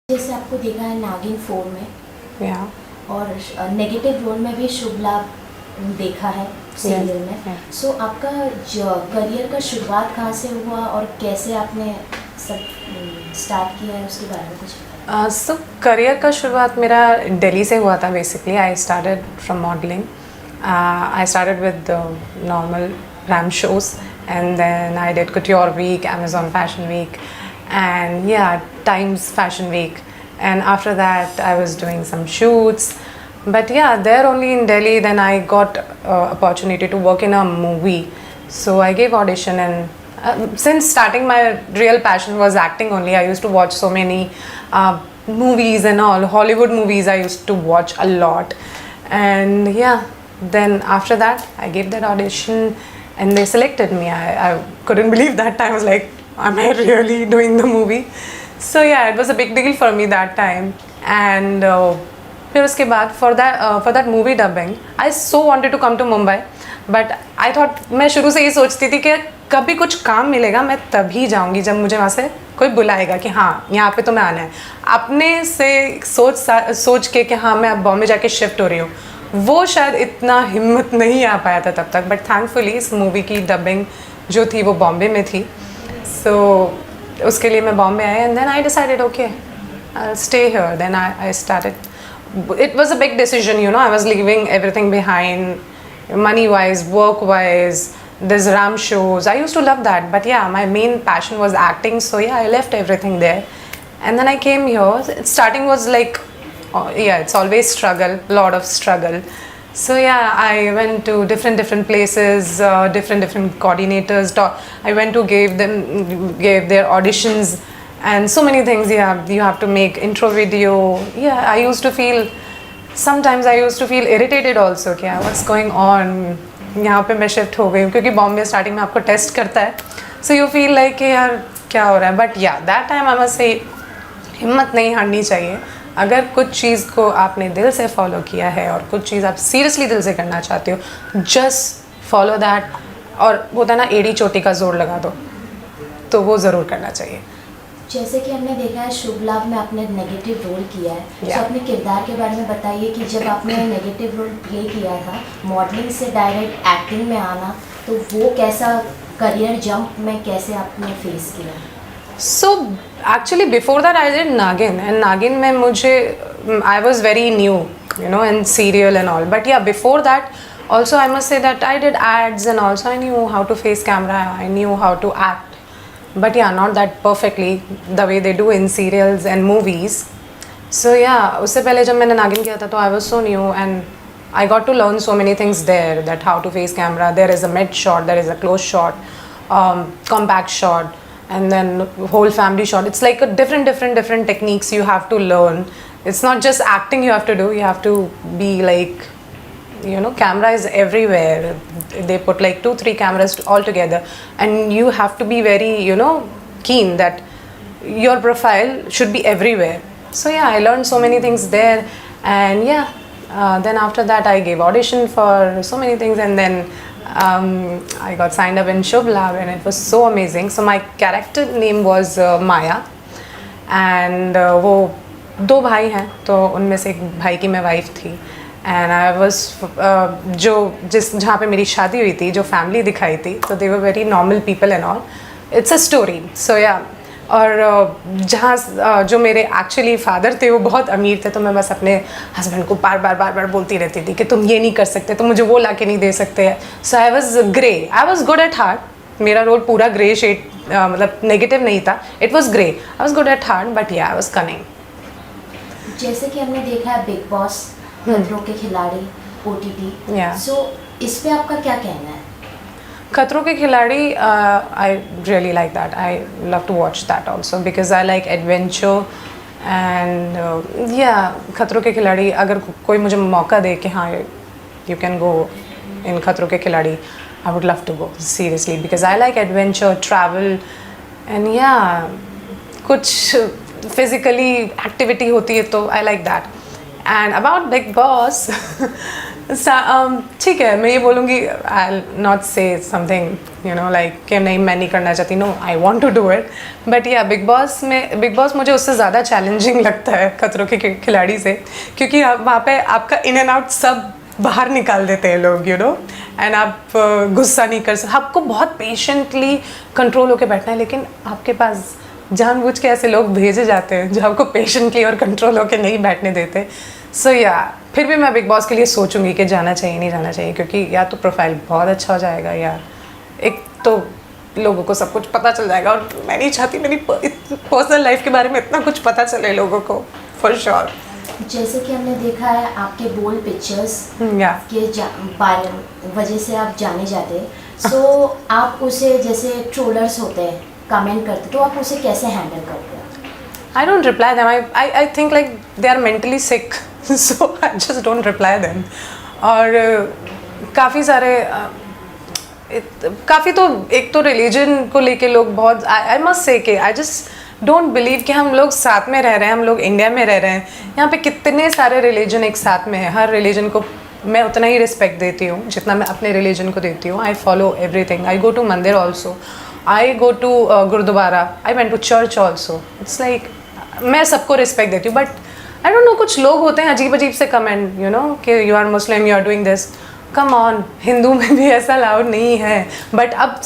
जैसे आपको देखा है नागिन 4 में Yeah. और नेगेटिव रोल में भी शुभ लाभ देखा है सीरियल में। yeah. सो आपका करियर का शुरुआत कहाँ से हुआ और कैसे आपने सब स्टार्ट किया है उसके बारे में कुछ बताइए। सो करियर का शुरुआत मेरा दिल्ली से हुआ था basically. I started from modelling. I started with normal RAM shows and then I did Couture Week, Amazon Fashion Week, and yeah, Times Fashion Week. And after that, I was doing some shoots. But yeah, there only in Delhi, then I got opportunity to work in a movie. So I gave audition, and since starting, my real passion was acting only. I used to watch so many movies and all. Hollywood movies I used to watch a lot. And yeah, then after that, I gave that audition and they selected me. I couldn't believe that. I was like, am I really doing the movie? So yeah, it was a big deal for me that time. And फिर उसके बाद for that movie dubbing, I so wanted to come to Mumbai, but I thought, मैं शुरू से ये सोचती थी कि कभी कुछ काम मिलेगा मैं तभी जाऊंगी जब मुझे वहाँ से कोई बुलाएगा कि हाँ यहाँ पे तो मैं आना है. अपने से सोच के कि हाँ मैं अब बॉम्बे जाके शिफ्ट हो रही हूँ, वो शायद इतना हिम्मत नहीं आ पाया था तब तक. बट थैंकफुली इस मूवी की डबिंग जो थी वो बॉम्बे में थी. सो उसके लिए मैं Bombay I and then I decided okay I stay here. Then I started. It was a big decision, you know. I was leaving everything behind, money wise, work wise. There's Ram shows. I used to love that, but yeah, my main passion was acting. So yeah, I left everything there, and then I came here. Starting was like, yeah, it's always struggle, lot of struggle. So yeah, I went to different places, different coordinators. I went to gave their auditions. And so many things, yeah, you have to make intro video. Yeah, sometimes I used to feel irritated also. क्या what's going on? यहाँ पे मैं shift हो गई हूँ क्योंकि Bombay starting में आपको टेस्ट करता है. सो यू फील लाइक कि यार क्या हो रहा है. बट या that time I must say हिम्मत नहीं हारनी चाहिए. अगर कुछ चीज़ को आपने दिल से फॉलो किया है और कुछ चीज़ आप सीरियसली दिल से करना चाहते हो, जस्ट फॉलो दैट. और होता है ना, एड़ी चोटी का जोर लगा दो, तो वो ज़रूर करना चाहिए. जैसे कि हमने देखा है शुभ लाभ में आपने नेगेटिव रोल किया है. Yeah. तो अपने किरदार के बारे में बताइए कि जब आपने नेगेटिव रोल प्ले किया था, मॉडलिंग से डायरेक्ट एक्टिंग में आना, तो वो कैसा करियर जंप में कैसे आपने फेस किया? So actually before that I did Nagin, and Nagin में मुझे I was very new, you know, in serial and all. But yeah, before that also I must say that I did ads and also I knew how to face camera, I knew how to act. But yeah, not that perfectly the way they do in serials and movies. So yeah, उससे पहले जब मैंने नागिन किया था तो I was so new and I got to learn so many things there, that how to face camera. There is a mid shot, there is a close shot, compact shot, and then whole family shot. It's like a different techniques you have to learn. It's not just acting you have to do. You have to be like, you know, camera is everywhere. They put like 2-3 cameras all together, and you have to be very, you know, keen that your profile should be everywhere. So yeah, I learned so many things there. And yeah, then after that I gave audition for so many things, and then I got signed up in Shubh Labh, and it was so amazing. So my character name was Maya, and वो 2 भाई हैं, तो उनमें से एक भाई की मैं वाइफ थी. एंड आई वॉज जहाँ पे मेरी शादी हुई थी, जो फैमिली दिखाई थी, तो they were very normal people and all. It's a story. So yeah, और जहाँ जो मेरे एक्चुअली फादर थे वो बहुत अमीर थे, तो मैं बस अपने हस्बैंड को बार बार बोलती रहती थी कि तुम ये नहीं कर सकते, तुम मुझे वो ला के नहीं दे सकते. So I was grey. I was good at heart. मेरा रोल पूरा ग्रे शेड, मतलब नेगेटिव नहीं था. It was grey. I was good at heart, but yeah I was cunning. जैसे कि हमने देखा है बिग बॉस, खतरों के खिलाड़ी, OTT. Yeah. सो इस पे आपका क्या कहना है? खतरों के खिलाड़ी, I really like that. I love to watch that also because I like adventure. And yeah, खतरों के खिलाड़ी अगर कोई मुझे मौका दे कि हाँ यू कैन गो इन खतरों के खिलाड़ी, I would love to go seriously because I like adventure, travel, and yeah कुछ फिजिकली एक्टिविटी होती है तो I like that. And about Big Boss, ठीक है, मैं ये बोलूँगी I not say something you know like कि नहीं मैं नहीं करना चाहती, no I want to do it, but yeah Big Boss मुझे उससे ज़्यादा चैलेंजिंग लगता है खतरों के खिलाड़ी से, क्योंकि वहाँ पे आपका इन एंड आउट सब बाहर निकाल देते हैं लोग, यू नो, एंड आप गुस्सा नहीं कर सकते, आपको बहुत पेशेंटली कंट्रोल होकर बैठना है, लेकिन आपके पास जानबूझ के ऐसे लोग भेजे जाते हैं जो आपको पेशेंटली और कंट्रोल होकर नहीं बैठने देते। सो या फिर भी मैं बिग बॉस के लिए सोचूंगी कि जाना चाहिए नहीं जाना चाहिए, क्योंकि या तो प्रोफाइल बहुत अच्छा हो जाएगा या एक तो लोगों को सब कुछ पता चल जाएगा, और मैं नहीं चाहती मेरी पर्सनल लाइफ के बारे में इतना कुछ पता चले लोगों को, फॉर श्योर। जैसे कि हमने देखा है आपके बोल्ड पिक्चर्स या के वजह से आप जाने जाते हैं, सो आप उसे जैसे ट्रोलर्स होते हैं कमेंट करते, तो आप उसे कैसे हैंडल करते हैं? I don't reply them. I think like they are mentally sick, so I just don't reply them. और काफ़ी सारे काफ़ी तो एक तो रिलीजन को लेके लोग बहुत आई मस्ट से कि आई जस्ट डोंट बिलीव कि हम लोग साथ में रह रहे हैं, हम लोग इंडिया में रह रहे हैं, यहाँ पे कितने सारे रिलीजन एक साथ में है, हर रिलीजन को मैं उतना ही रिस्पेक्ट देती हूँ जितना मैं अपने रिलीजन को देती हूँ। I follow everything, I go to mandir also, I go to gurdwara, I went to church also, it's like मैं सबको रिस्पेक्ट देती हूँ, बट आई डोंट नो कुछ लोग होते हैं अजीब अजीब से कमेंट, यू नो, कि you are Muslim, you are doing this, come on, Hindu में भी ऐसा अलाउड नहीं है, बट अब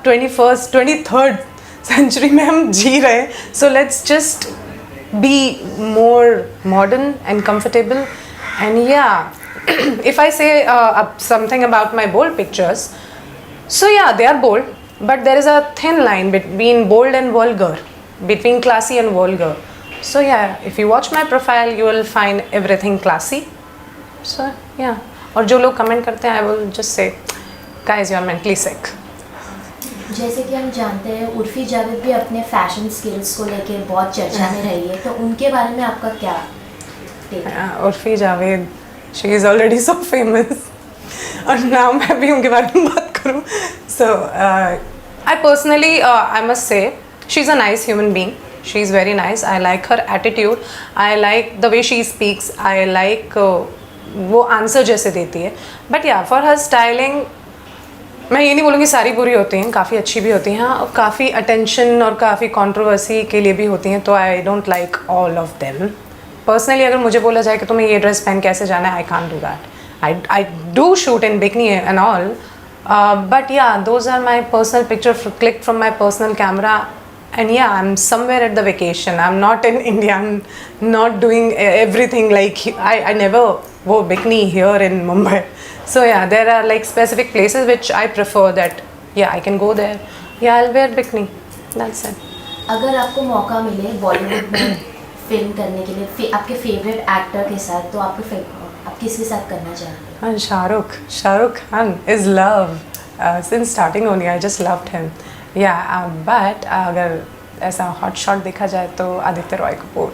23rd सेंचुरी में हम जी रहे हैं, so let's just be more modern and comfortable, and या if I say something about my bold pictures, so yeah, they are bold, but there is a thin line between bold and vulgar, between classy and vulgar. So yeah, if you watch my profile, you will find everything classy. So yeah, और जो लोग comment करते हैं, I will just say, guys, you are mentally sick. जैसे कि हम जानते हैं उर्फी जावेद भी अपने फैशन स्किल्स को लेके बहुत चर्चा में रही है, तो उनके बारे में आपका क्या टेक है? Urfi Javed, she is already so famous, और now मैं भी उनके बारे में बात करूँ, so I personally I must say she's a nice human being. She is very nice. I like her attitude. I like the way she speaks. I like वो answer जैसे देती है. But yeah, for her styling, मैं ये नहीं बोलूँगी सारी बुरी होती हैं, काफ़ी अच्छी भी होती हैं, और काफ़ी अटेंशन और काफ़ी कंट्रोवर्सी के लिए भी होती हैं, तो I don't like all of them. Personally अगर मुझे बोला जाए कि तुम्हें ये ड्रेस पहन कैसे जाना है, I can't do that. I do shoot in bikini and all, but yeah, those are my personal picture clicked from my personal camera, and yeah, I'm somewhere at the vacation. I'm not in India. I'm not doing everything like I never wore bikini here in Mumbai. So yeah, there are like specific places which I prefer that yeah, I can go there. Yeah, I'll wear bikini. That's it. अगर आपको मौका मिले बॉलीवुड में film करने के लिए आपके favourite actor के साथ, तो आप किसके साथ करना चाहेंगे? And Shahrukh Khan is love. Since starting only, I just loved him. Yeah, but अगर ऐसा हॉट शॉट देखा जाए तो आदित्य रॉय कपूर.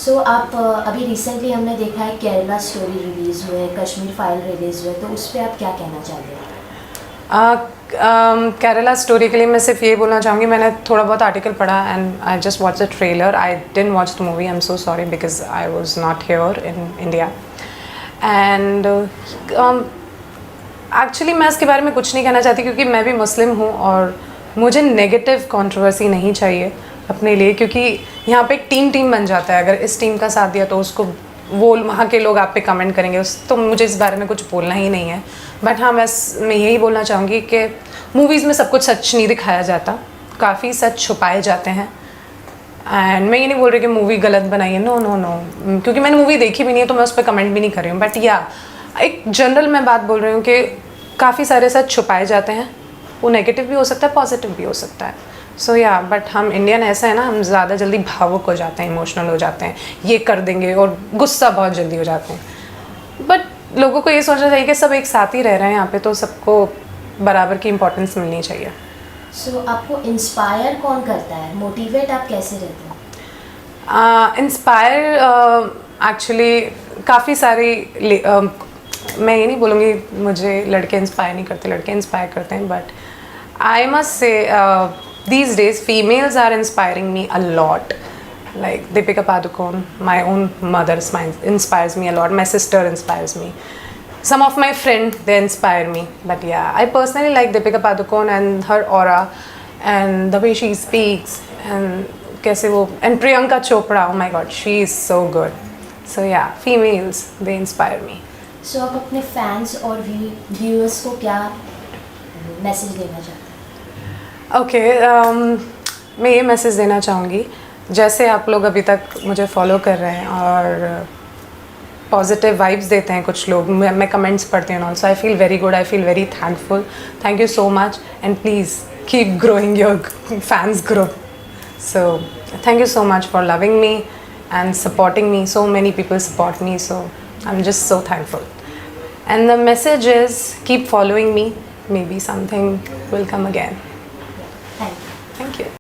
सो आप अभी रिसेंटली हमने देखा है केरला स्टोरी रिलीज़ हुए, कश्मीर फाइल रिलीज़ हुए, तो उस पर आप क्या कहना चाहते हैं? केरला स्टोरी के लिए मैं सिर्फ ये बोलना चाहूँगी, मैंने थोड़ा बहुत आर्टिकल पढ़ा and I just watch the trailer. I didn't watch the movie, I am so sorry because I was not here in India. And actually मैं इसके बारे में कुछ नहीं कहना चाहती, क्योंकि मैं भी मुस्लिम हूँ और मुझे नेगेटिव कंट्रोवर्सी नहीं चाहिए अपने लिए, क्योंकि यहाँ पे एक टीम बन जाता है. अगर इस टीम का साथ दिया तो उसको वो वहाँ के लोग आप पे कमेंट करेंगे, तो मुझे इस बारे में कुछ बोलना ही नहीं है. बट हाँ, मैं यही बोलना चाहूँगी कि मूवीज़ में सब कुछ सच नहीं दिखाया जाता, काफ़ी सच छुपाए जाते हैं. एंड मैं ये नहीं बोल रही कि मूवी गलत बनाई है, नो, क्योंकि मैंने मूवी देखी भी नहीं है तो मैं उस पर कमेंट भी नहीं कर रही हूँ. बट या एक जनरल मैं बात बोल रही हूँ कि काफ़ी सारे सच छुपाए जाते हैं, वो नेगेटिव भी हो सकता है, पॉजिटिव भी हो सकता है. सो या बट हम इंडियन ऐसा है ना, हम ज़्यादा जल्दी भावुक हो जाते हैं, इमोशनल हो जाते हैं, ये कर देंगे, और गुस्सा बहुत जल्दी हो जाते हैं. बट लोगों को ये सोचना चाहिए कि सब एक साथ ही रह रहे हैं यहाँ पे, तो सबको बराबर की इम्पोर्टेंस मिलनी चाहिए. सो आपको इंस्पायर कौन करता है, मोटिवेट आप कैसे रहते हैं? इंस्पायर एक्चुअली काफ़ी सारी मैं ये नहीं बोलूँगी मुझे लड़के इंस्पायर नहीं करते, लड़के इंस्पायर करते हैं. But I must say these days females are inspiring me a lot. like Deepika Padukone, my own mother inspires me a lot. My sister inspires me. Some of my friends, they inspire me. But yeah, I personally like Deepika Padukone and her aura and the way she speaks and कैसे वो and Priyanka Chopra, oh my god, she is so good. So yeah, females, they inspire me. सो आप अपने fans और viewers को क्या message देना चाहते हैं? मैं ये मैसेज देना चाहूँगी, जैसे आप लोग अभी तक मुझे फॉलो कर रहे हैं और पॉजिटिव वाइब्स देते हैं कुछ लोग, मैं कमेंट्स पढ़ती हूँ also, I feel very good, I feel very thankful. Thank you so much and please keep growing your fans group. So thank you so much for loving me and supporting me. So many people support me, so I'm just so thankful. And the message is keep following me. Maybe something will come again.